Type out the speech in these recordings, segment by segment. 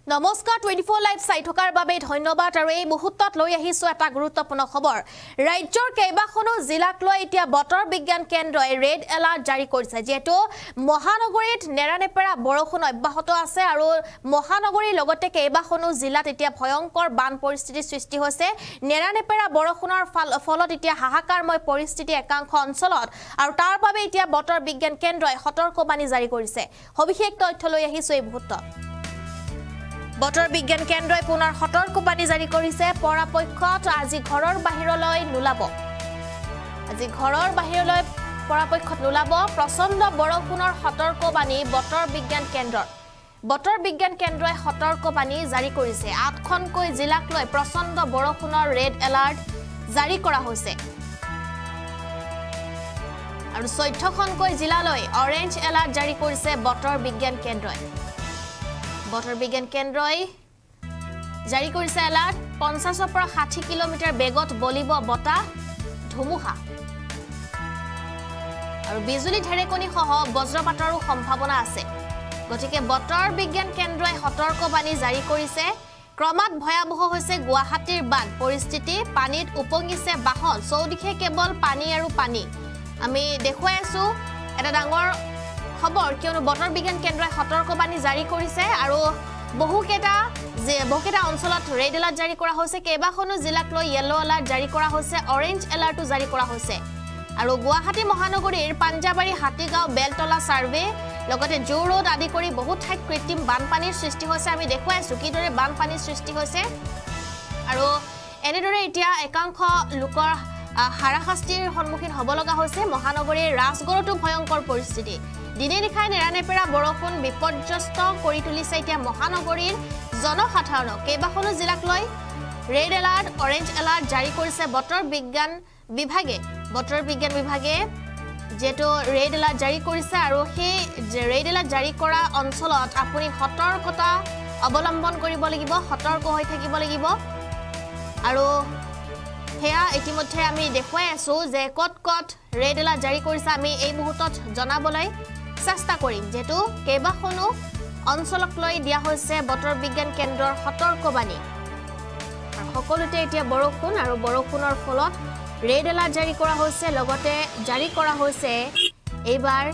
নমস্কাৰ 24 লাইভ চাই থকাৰ বাবে ধন্যবাদ আৰু এই মুহূৰ্তত লৈ আহিছো এটা গুৰুত্বপূৰ্ণ খবৰ ৰাজ্যৰ কেইবাখনো জিলাক লৈ এতিয়া বতৰ বিজ্ঞান কেন্দ্ৰই ৰেড এলাৰ্ট জাৰি কৰিছে যেটো মহানগৰীত নেৰানেপেৰা বৰষুণ অব্যাহত আছে আৰু মহানগৰীৰ লগতে কেইবাখনো জিলাত এতিয়া ভয়ংকৰ বান পৰিস্থিতিৰ সৃষ্টি হৈছে নেৰানেপেৰা বৰষুণৰ ফলত এতিয়া হাহাকাৰময় পৰিস্থিতি একাংশ অঞ্চলত আৰু তাৰ বাবে এতিয়া বতৰ বিজ্ঞান কেন্দ্ৰই সতৰ্কবাণী জাৰি কৰিছে সবিশেষ তথ্য লৈ আহিছো এই মুহূৰ্তত বতৰ বিজ্ঞান কেন্দ্ৰই পুনৰ সতৰ্কবাণী জাৰি কৰিছে পৰাপক্ষত আজি ঘৰৰ বাহিৰলৈ নুলাব পৰাপক্ষত নুলাব প্ৰচণ্ড বৰষুণৰ সতৰ্কবাণী বতৰ বিজ্ঞান কেন্দ্ৰই সতৰ্কবাণী জাৰি কৰিছে 8খনকৈ জিলাক লৈ প্ৰচণ্ড বৰষুণৰ ৰেড এলাৰ্ট জাৰি কৰা হৈছে আৰু 14খনকৈ জিলালৈ অৰেঞ্জ এলাৰ্ট জাৰি কৰিছে বতৰ বিজ্ঞান কেন্দ্ৰই বতৰ বিজ্ঞান কেন্দ্ৰই জাৰি কৰিছে এলাৰ্ট 50 পৰা 60 কিলোমিটাৰ বেগত বলিব বতাহ ধুমুহা আৰু বিজুলী ঢেৰেকণি সহ বজ্ৰপাতৰো সম্ভাৱনা আছে গতিকে বতৰ বিজ্ঞান কেন্দ্ৰই সতৰ্কবাণী জাৰি কৰিছে ক্ৰমাৎ ভয়াবহ হৈছে গুৱাহাটীৰ বান পৰিস্থিতি পানীত উপঙিছে বাহন চৌদিশে কেৱল পানী আৰু পানী আমি দেখুৱাই আছো এটা ডাঙৰ খবৰ কিয়নো বতৰ বিজ্ঞান কেন্দ্ৰই সতৰ্কবাণী জাৰি কৰিছে আৰু বহুকেটা অঞ্চলত ৰেড এলাৰ্ট জাৰি কৰা হৈছে কেইবাখনো জিলাক লৈ ইয়েলো এলাৰ্ট জাৰি কৰা হৈছে অৰেঞ্জ এলাৰ্টও জাৰি কৰা হৈছে আৰু গুৱাহাটী মহানগৰীৰ পাঞ্জাবাৰী হাতীগাঁও বেলতলা সাৰ্ভে লগতে জো ৰোড আদি কৰি বহুত ঠাইত কৃত্ৰিম বানপানীৰ সৃষ্টি হৈছে আমি দেখুৱাই আছো কিদৰে বানপানীৰ সৃষ্টি হৈছে আৰু এনেদৰে এতিয়া একাংশ লোকৰ হাৰাশাস্তিৰ সন্মুখীন হ'ব লগা হৈছে মহানগৰীৰ ৰাজগড়তো ভয়ংকৰ পৰিস্থিতি দিনে নিশাই নেৰানেপেৰা বৰষুণ বিপৰ্যস্ত কৰি তুলিছে এতিয়া মহানগৰীৰ জনসাধাৰণক কেইবাখনো জিলাক লৈ ৰেড এলাৰ্ট অৰেঞ্জ এলাৰ্ট জাৰি কৰিছে বতৰ বিজ্ঞান বিভাগে যেটো ৰেড এলাৰ্ট জাৰি কৰিছে আৰু সেই ৰেড এলাৰ্ট জাৰি কৰা অঞ্চলত আপুনি সতৰ্কতা অৱলম্বন কৰিব লাগিব সতৰ্ক হৈ থাকিব লাগিব আৰু হেয়া ইতিমধ্যে আমি দেখুৱাই আছো যে কত ৰেড এলাৰ্ট জাৰি কৰিছে আমি এই মুহূৰ্তত জনাবলৈ চেষ্টা কৰিম যেটো কেইবাখনো অঞ্চলক লৈ দিয়া হৈছে বতৰ বিজ্ঞান কেন্দ্ৰৰ সতৰ্কবাণী আৰু সকলোতে এতিয়া বৰষুণ আৰু বৰষুণৰ ফলত ৰেড এলাৰ্ট জাৰি কৰা হৈছে লগতে জাৰি কৰা হৈছে এইবাৰ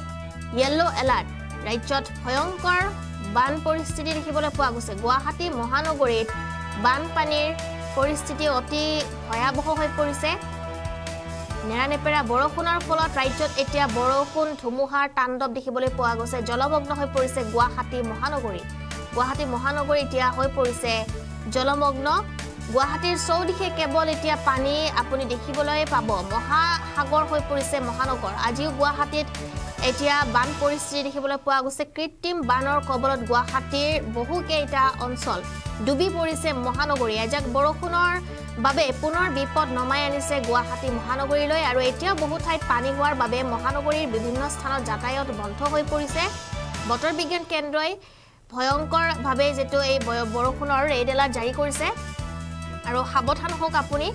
ইয়েলো এলাৰ্ট ৰাজ্যত ভয়ংকৰ বান পৰিস্থিতি দেখিবলৈ পোৱা গৈছে গুৱাহাটী মহানগৰীত বানপানীৰ পৰিস্থিতি অতি ভয়াবহ হৈ পৰিছে নেৰানেপেৰা বৰষুণৰ ফলত ৰাজ্যত এতিয়া বৰষুণ ধুমুহাৰ তাণ্ডৱ দেখিবলৈ পোৱা গৈছে জলমগ্ন হৈ পৰিছে গুৱাহাটী মহানগৰী এতিয়া হৈ পৰিছে জলমগ্ন গুৱাহাটীৰ চৌদিশে কেৱল এতিয়া পানী আপুনি দেখিবলৈ পাব মহাসাগৰ হৈ পৰিছে মহানগৰ আজিও গুৱাহাটীত এতিয়া বান পৰিস্থিতি দেখিবলৈ পোৱা গৈছে কৃত্ৰিম বানৰ কবলত গুৱাহাটীৰ বহুকেইটা অঞ্চল ডুবি পৰিছে মহানগৰী এজাক বৰষুণৰ বাবে পুনৰ বিপদ নমাই আনিছে গুৱাহাটী মহানগৰীলৈ আৰু এতিয়া বহু ঠাইত পানী হোৱাৰ বাবে মহানগৰীৰ বিভিন্ন স্থানত যাতায়াত বন্ধ হৈ পৰিছে বতৰ বিজ্ঞান কেন্দ্ৰই ভয়ংকৰভাৱে যেটো এই বৰষুণৰ ৰেড এলাৰ্ট জাৰি কৰিছে আৰু সাৱধান হোক আপুনি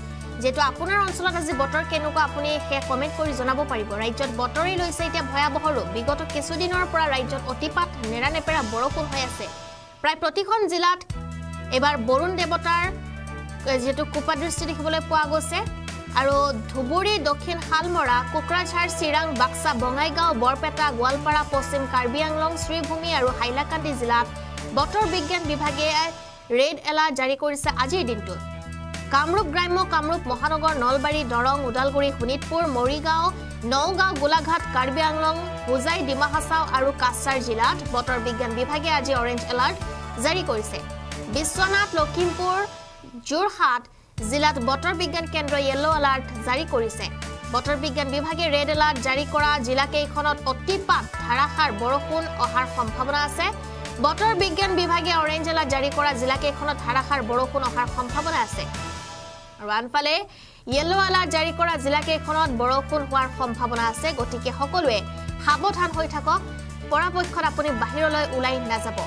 যেটো আপোনাৰ অঞ্চলত আজি বতৰ কেনেকুৱা আপুনি কমেন্ট কৰি জনাব পাৰিব ৰাজ্যত বতৰে লৈছে এতিয়া ভয়াবহ ৰূপ বিগত কিছুদিনৰ পৰা ৰাজ্যত অতিপাত নেৰানেপেৰা বৰষুণ হৈ আছে প্ৰায় প্ৰতিখন জিলাত এবাৰ বৰুণ দেৱতাৰ যেটো কুপাদৃষ্টি দেখিবলৈ পোৱা গৈছে আৰু ধুবুৰী দক্ষিণ শালমৰা কোকৰাঝাৰ চিৰাং বাক্সা বঙাইগাঁও বৰপেটা গোৱালপাৰা পশ্চিম কাৰ্বি আংলং শ্ৰীভূমি আৰু হাইলাকান্দি জিলাত বতৰ বিজ্ঞান বিভাগে ৰেড এলাৰ্ট জাৰি কৰিছে আজিৰ দিনটোত কামৰূপ গ্ৰাম্য কামৰূপ মহানগৰ নলবাৰী দৰং উদালগুৰি শোণিতপুৰ মৰিগাঁও নওগাঁও গোলাঘাট কাৰ্বি আংলং হোজাই ডিমা হাছাও আৰু কাছাৰ জিলাত বতৰ বিজ্ঞান বিভাগে আজি অৰেঞ্জ এলাৰ্ট জাৰি কৰিছে বিশ্বনাথ লখিমপুৰ যোৰহাট জিলাত বতৰ বিজ্ঞান কেন্দ্ৰই ইয়েলো এলাৰ্ট জাৰি কৰিছে বতৰ বিজ্ঞান বিভাগে ৰেড এলাৰ্ট জাৰি কৰা জিলাকেইখনত অতিপাত ধাৰাসাৰ বৰষুণ অহাৰ সম্ভাৱনা আছে বতৰ বিজ্ঞান বিভাগে অৰেঞ্জ এলাৰ্ট জাৰি কৰা জিলাকেইখনত ধাৰাসাৰ বৰষুণ অহাৰ সম্ভাৱনা আছে আৰু আনফালে ইয়েলো এলাৰ্ট জাৰি কৰা জিলাকেইখনত বৰষুণ হোৱাৰ সম্ভাৱনা আছে গতিকে সকলোৱে সাৱধান হৈ থাকক পৰাপক্ষত আপুনি বাহিৰলৈ ওলাই নাযাব